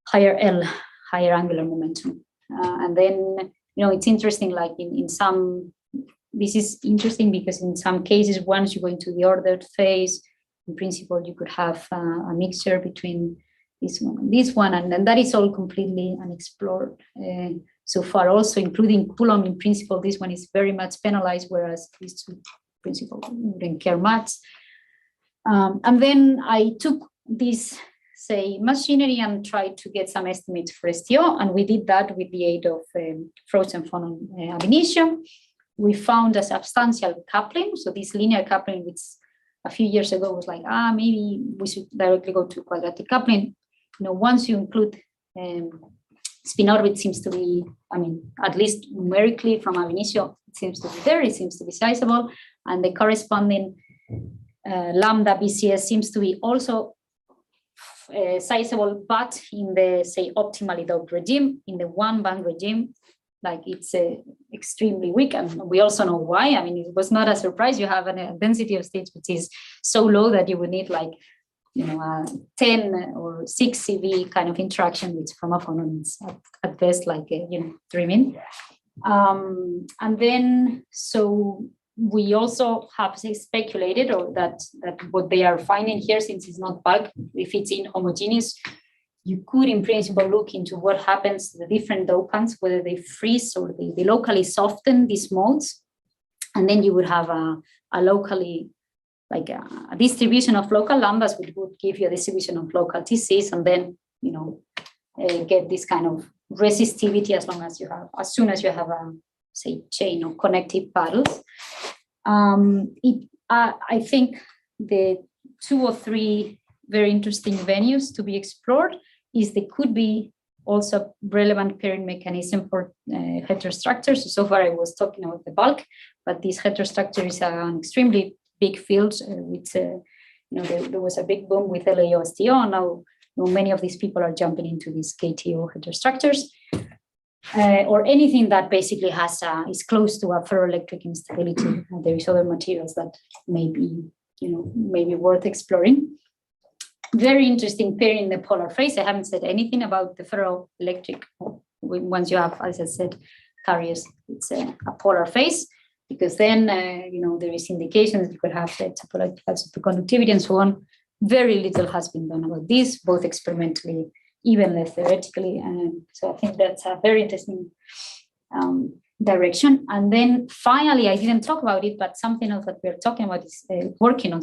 higher angular momentum. And then, it's interesting, like in some, this is interesting because in some cases, once you go into the ordered phase, in principle, you could have a mixture between this one, and then that is all completely unexplored so far, also including Coulomb in principle. This one is very much penalized, whereas these two principles wouldn't care much. And then I took this, say, machinery and tried to get some estimates for STO, and we did that with the aid of frozen phonon ab initio. We found a substantial coupling, so this linear coupling, which a few years ago was like, maybe we should directly go to quadratic coupling. Once you include Spinorbit, seems to be, at least numerically from ab initio, it seems to be there, it seems to be sizable, and the corresponding lambda BCS seems to be also sizable, but in the, say, optimally doped regime, in the one band regime, like it's extremely weak, and we also know why. It was not a surprise. You have a density of states which is so low that you would need like, a 10 or 6 CV kind of interaction, which from a phonon is at best like, 3 min. And then, so we also have speculated, or that what they are finding here, since it's not bulk, if it's inhomogeneous, you could in principle look into what happens to the different dopants, whether they freeze or they locally soften these modes. And then you would have a locally, like a distribution of local lambdas, which would give you a distribution of local TCs, and then, get this kind of resistivity as soon as you have a, say, chain of connective paddles. I think the 2 or 3 very interesting venues to be explored is there could be also relevant pairing mechanism for heterostructures. So far I was talking about the bulk, but this heterostructure is an extremely big field, which there was a big boom with LAO STO, and now many of these people are jumping into these KTO heterostructures. Or anything that basically is close to a ferroelectric instability. There is other materials that may be worth exploring. Very interesting pair in the polar phase. I haven't said anything about the ferroelectric. Once you have, as I said, carriers, it's a polar phase, because then there is indications you could have topological superconductivity and so on. Very little has been done about this, both experimentally, even less theoretically, and so I think that's a very interesting direction. And then finally, I didn't talk about it, but something else that we're talking about is working on,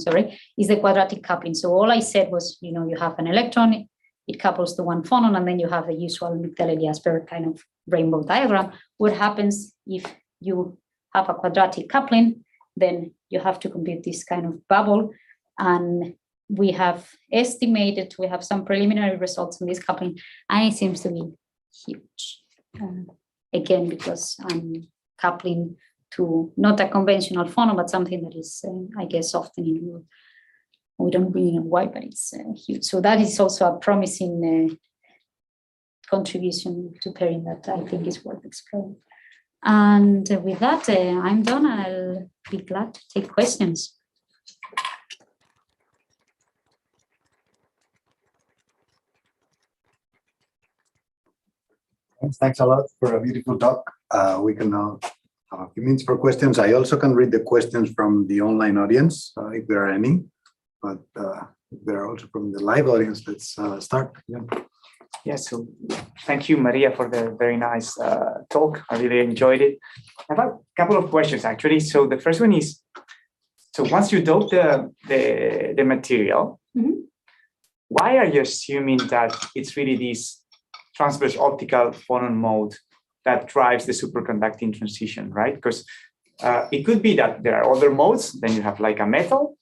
is the quadratic coupling. So all I said was, you have an electron, it couples to one phonon, and then you have the usual Migdal-Eliasberg kind of rainbow diagram. What happens if you have a quadratic coupling? Then you have to compute this kind of bubble, and we have estimated, we have some preliminary results on this coupling, and it seems to be huge. Again, because I'm coupling to not a conventional phonon, but something that is, I guess, often in, we don't really know why, but it's huge. So that is also a promising contribution to pairing that I think is worth exploring. And with that, I'm done. I'll be glad to take questions. Thanks a lot for a beautiful talk. We can now have a few minutes for questions. I also can read the questions from the online audience, if there are any, but if there are also from the live audience, let's start. Yeah. Yes, so thank you, Maria, for the very nice talk. I really enjoyed it. I have a couple of questions, actually. So the first one is, so once you dope the material, why are you assuming that it's really this transverse optical phonon mode that drives the superconducting transition, right? Because it could be that there are other modes, then you have like a metal,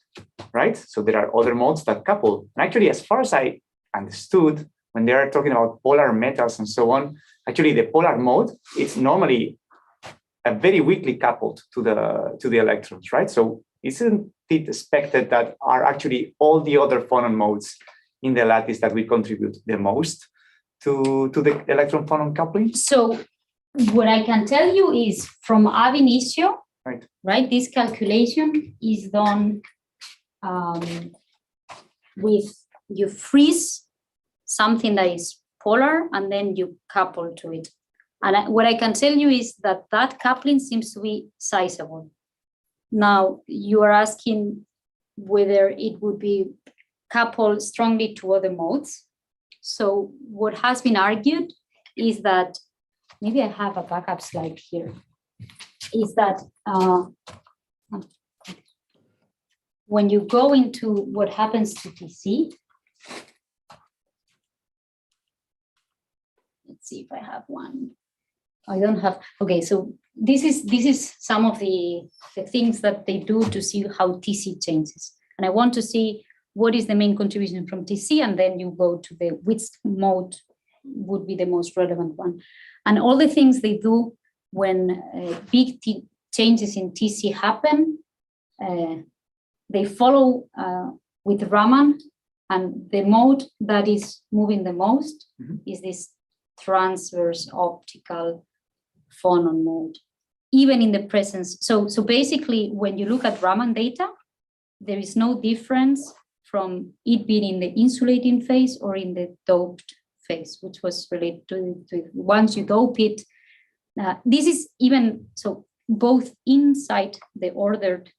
right? So there are other modes that couple. And actually, as far as I understood, when they are talking about polar metals and so on, actually the polar mode is normally very weakly coupled to the electrons, right? So isn't it expected that are actually all the other phonon modes in the lattice that we contribute the most to the electron phonon coupling? So what I can tell you is from ab initio, right? This calculation is done with, you freeze something that is polar and then you couple to it. And what I can tell you is that that coupling seems to be sizable. Now you are asking whether it would be coupled strongly to other modes. So what has been argued is that, maybe I have a backup slide here, is that when you go into what happens to TC, let's see if I have one. I don't have, okay, so this is some of the things that they do to see how TC changes. And I want to see what is the main contribution from TC, and then you go to the which mode would be the most relevant one. And all the things they do when big changes in TC happen, they follow with Raman, and the mode that is moving the most is this transverse optical phonon mode, even in the presence. So basically, when you look at Raman data, there is no difference from it being in the insulating phase or in the doped phase, which was related to once you dope it. This is even so both inside the ordered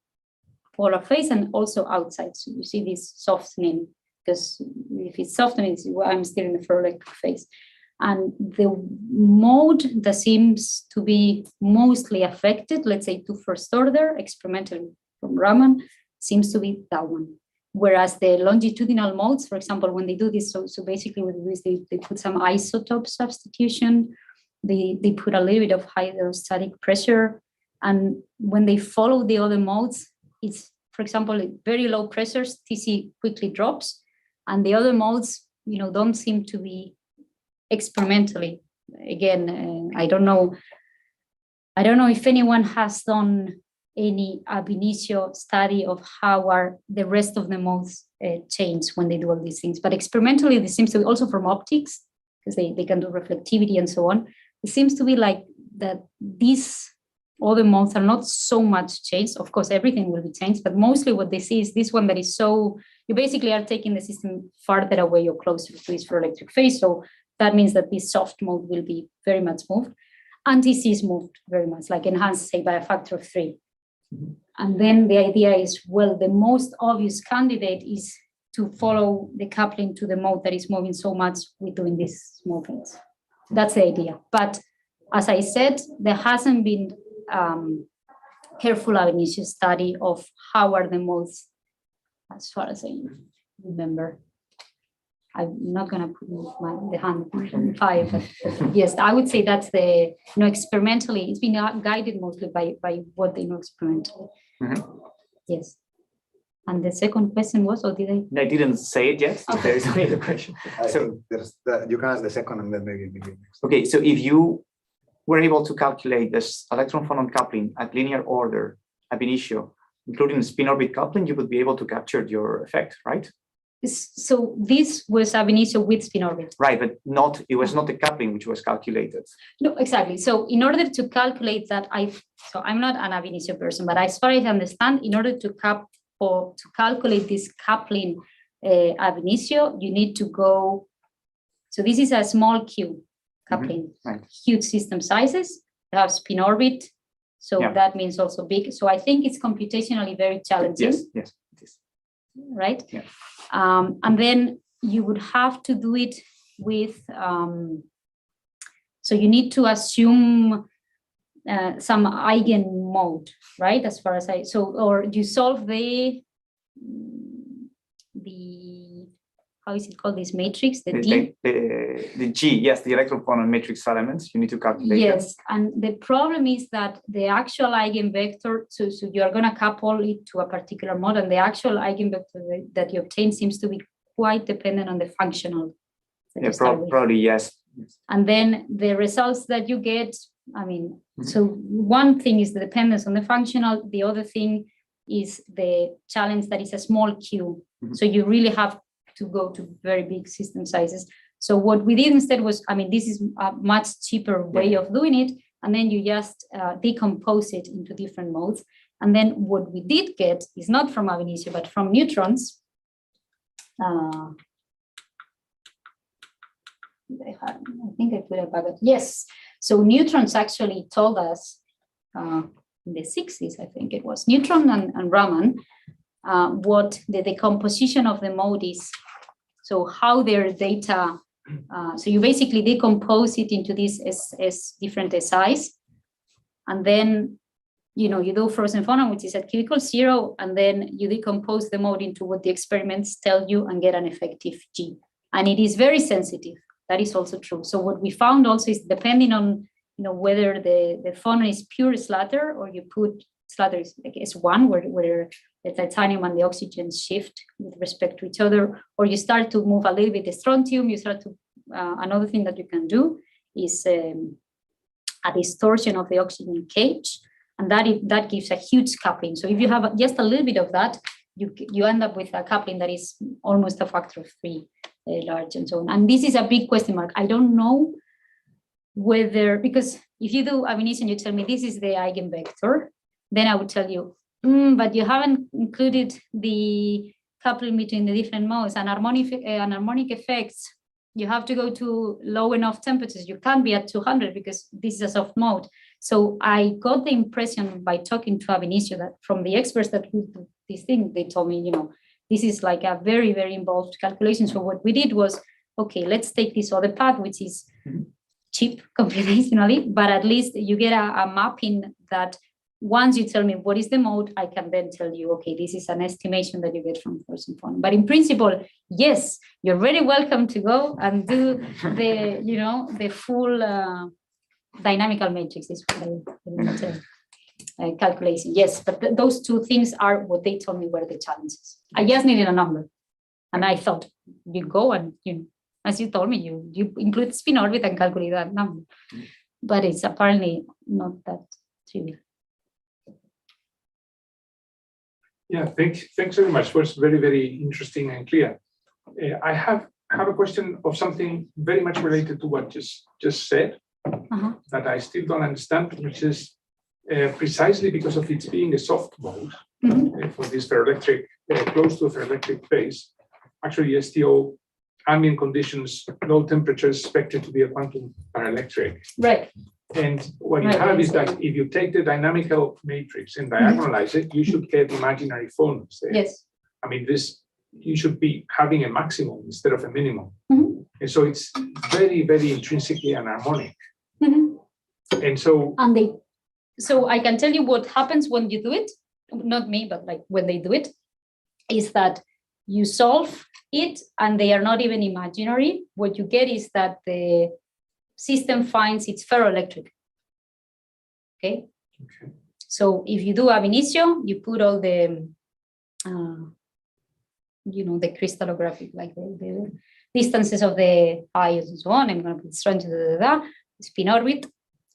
polar phase and also outside. So you see this softening, because if it's softening, I'm still in the ferroelectric phase. And the mode that seems to be mostly affected, let's say to first order, experimentally from Raman, seems to be that one. Whereas the longitudinal modes, for example, when they do this, so basically with this, they put some isotope substitution, they put a little bit of hydrostatic pressure. And when they follow the other modes, it's, for example, at very low pressures, TC quickly drops. And the other modes, don't seem to be experimentally. Again, I don't know if anyone has done any ab initio study of how are the rest of the modes change when they do all these things. But experimentally, this seems to be also from optics, because they can do reflectivity and so on. It seems to be like that these other modes are not so much changed. Of course, everything will be changed, but mostly what they see is this one that is so, you basically are taking the system farther away or closer to its ferroelectric phase. So that means that this soft mode will be very much moved. And TC is moved very much, like enhanced, say, by a factor of 3. And then the idea is, well, the most obvious candidate is to follow the coupling to the mode that is moving so much with doing these small things. That's the idea. But as I said, there hasn't been careful ab initio study of how are the modes, as far as I remember. I'm not going to put the hand on 5, but yes, I would say that's the, experimentally, it's been guided mostly by what they know experimentally. Yes. And the second question was, or did I? I didn't say it yet. Okay. There is only the question. So you can ask the second and then maybe next. Okay, so if you were able to calculate this electron phonon coupling at linear order ab initio, including spin-orbit coupling, you would be able to capture your effect, right? So this was ab initio with spin-orbit. Right, but it was not the coupling which was calculated. No, exactly. So in order to calculate that, I'm not an ab initio person, but as far as I understand, in order to calculate this coupling ab initio, you need to go, so this is a small Q coupling, right. Huge system sizes, you have spin-orbit, so that means also big. So I think it's computationally very challenging. Yes, it is. Right? Yeah. And then you would have to do it with, so you need to assume some eigenmode, right? As far as or you solve the how is it called, this matrix, the D? The G, yes, the electron phonon matrix elements, you need to calculate. Yes, and the problem is that the actual eigenvector, so you are going to couple it to a particular mode, and the actual eigenvector that you obtain seems to be quite dependent on the functional. Yeah, probably, yes. And then the results that you get, so one thing is the dependence on the functional, the other thing is the challenge that is a small Q. So you really have to go to very big system sizes. So what we did instead was, this is a much cheaper way of doing it. And then you just decompose it into different modes. And then what we did get is not from ab initio, but from neutrons. I think I put it back. Yes. So neutrons actually told us in the 60s, I think it was, neutron and Raman, what the decomposition of the mode is. So how their data So you basically decompose it into these as different SIs, and then you do frozen phonon, which is at Q equals 0, and then you decompose the mode into what the experiments tell you and get an effective G. And it is very sensitive. That is also true. So what we found also is depending on whether the phonon is pure Slater or you put Slater is like S1, where the titanium and the oxygen shift with respect to each other, or you start to move a little bit the strontium, you start to, another thing that you can do is a distortion of the oxygen cage, and that gives a huge coupling. So if you have just a little bit of that, you end up with a coupling that is almost a factor of 3 large and so on. And this is a big question mark. I don't know whether, because if you do ab initio and you tell me this is the eigenvector, then I would tell you, but you haven't included the coupling between the different modes and harmonic effects. You have to go to low enough temperatures. You can't be at 200 because this is a soft mode. So I got the impression by talking to ab initio that from the experts that would do this thing, they told me, this is like a very, very involved calculation. So what we did was, okay, let's take this other path, which is cheap computationally, but at least you get a mapping that once you tell me what is the mode, I can then tell you, okay, this is an estimation that you get from frozen phonon. But in principle, yes, you're very welcome to go and do the full dynamical matrix is what I calculation. Yes, but those two things are what they told me were the challenges. I just needed a number, and I thought you go and as you told me, you include Spinorbit and calculate that number, but it's apparently not that trivial. Yeah, thanks very much. It was very, very interesting and clear. I have a question of something very much related to what just said that I still don't understand, which is precisely because of its being a soft mode for this ferroelectric, close to a ferroelectric phase. Actually, STO, ambient conditions, low temperature is expected to be a quantum paraelectric. Right. And what you have is that if you take the dynamical matrix and diagonalize it, you should get imaginary phonons there. Yes. I mean, you should be having a maximum instead of a minimum. And so it's very, very intrinsically anharmonic. And so so I can tell you what happens when you do it, not me, but like when they do it, is that you solve it and they are not even imaginary. What you get is that the system finds it's ferroelectric. Okay. So if you do ab initio, you put all the, the crystallographic, like the distances of the ions and so on. I'm going to put strong Spinorbit,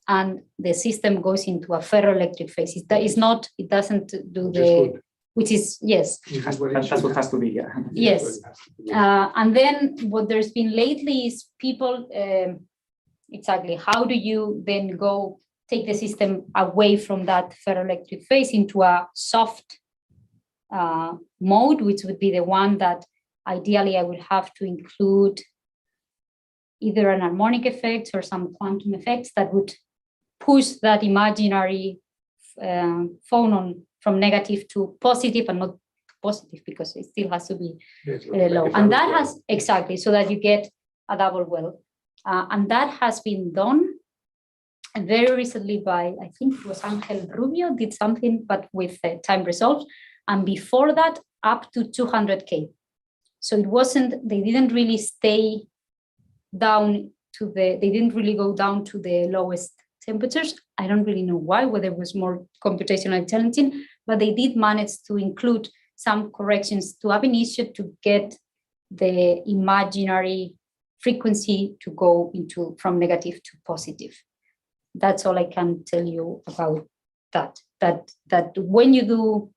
and the system goes into a ferroelectric phase. It doesn't do the, which is, yes. That's what has to be, yeah. Yes. And then what there's been lately is people, exactly, how do you then go take the system away from that ferroelectric phase into a soft mode, which would be the one that ideally I would have to include either an harmonic effect or some quantum effects that would push that imaginary phonon from negative to positive, and not positive because it still has to be low. And that has, exactly, so that you get a double well. And that has been done very recently by, I think it was Angel Rubio did something, but with time resolved. And before that, up to 200K. So it wasn't, they didn't really stay down to they didn't really go down to the lowest temperatures. I don't really know why, whether it was more computationally challenging, but they did manage to include some corrections to ab initio to get the imaginary frequency to go into from negative to positive. That's all I can tell you about that. That when you do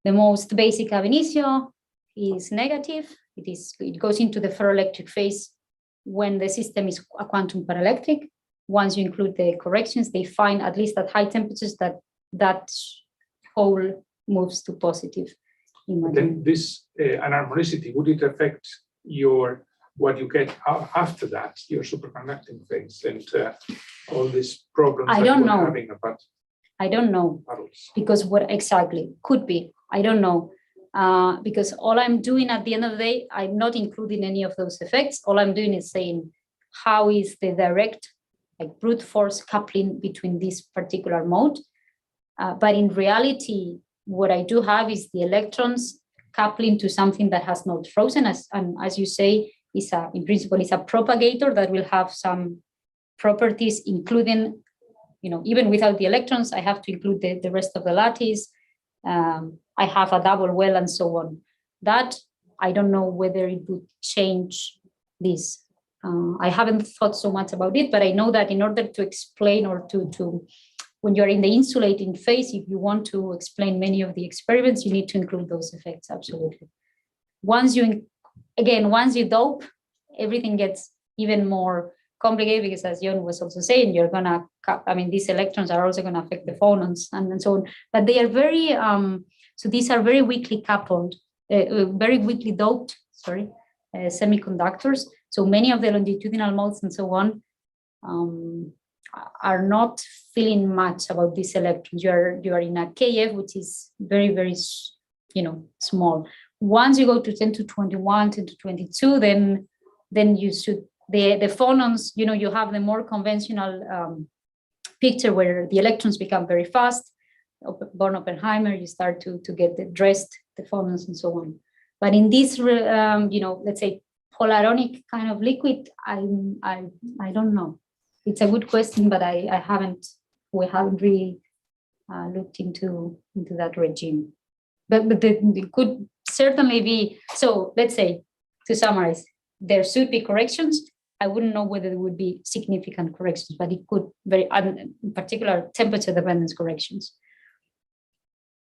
the most basic ab initio is negative, it goes into the ferroelectric phase when the system is a quantum paraelectric. Once you include the corrections, they find at least at high temperatures that whole moves to positive. Then this anharmonicity, would it affect what you get after that, your superconducting phase, and all these problems I don't know. Having about I don't know, models? because what exactly could be, I don't know. because all I'm doing at the end of the day, I'm not including any of those effects. All I'm doing is saying, how is the direct, like brute force coupling between this particular mode? But in reality, what I do have is the electrons coupling to something that has not frozen, as you say, in principle, is a propagator that will have some properties, including, even without the electrons, I have to include the rest of the lattice. I have a double well and so on. That, I don't know whether it would change this. I haven't thought so much about it, but I know that in order to explain or to when you're in the insulating phase, if you want to explain many of the experiments, you need to include those effects, absolutely. Once you dope, everything gets even more complicated because, as Juan was also saying, you're gonna, these electrons are also gonna affect the phonons and so on. But they are very, so these are very weakly coupled, very weakly doped, semiconductors. So many of the longitudinal modes and so on are not feeling much about these electrons. You are in a KF, which is very, very, small. Once you go to 10 to 21, 10 to 22, then you should, the phonons, you have the more conventional picture where the electrons become very fast. Born Oppenheimer, you start to get the phonons and so on. But in this, let's say polaronic kind of liquid, I don't know. It's a good question, but we haven't really looked into that regime. But it could certainly be, so let's say, to summarize, there should be corrections. I wouldn't know whether there would be significant corrections, but it could in particular temperature dependence corrections.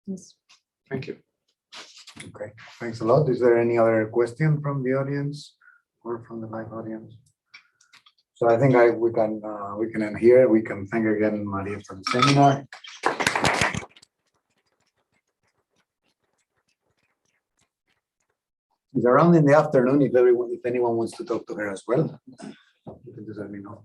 Yes. Thank you. Okay, thanks a lot. Is there any other question from the audience or from the live audience? So I think we can end here. We can thank again Maria for the seminar. It's around in the afternoon if anyone wants to talk to her as well. You can just let me know.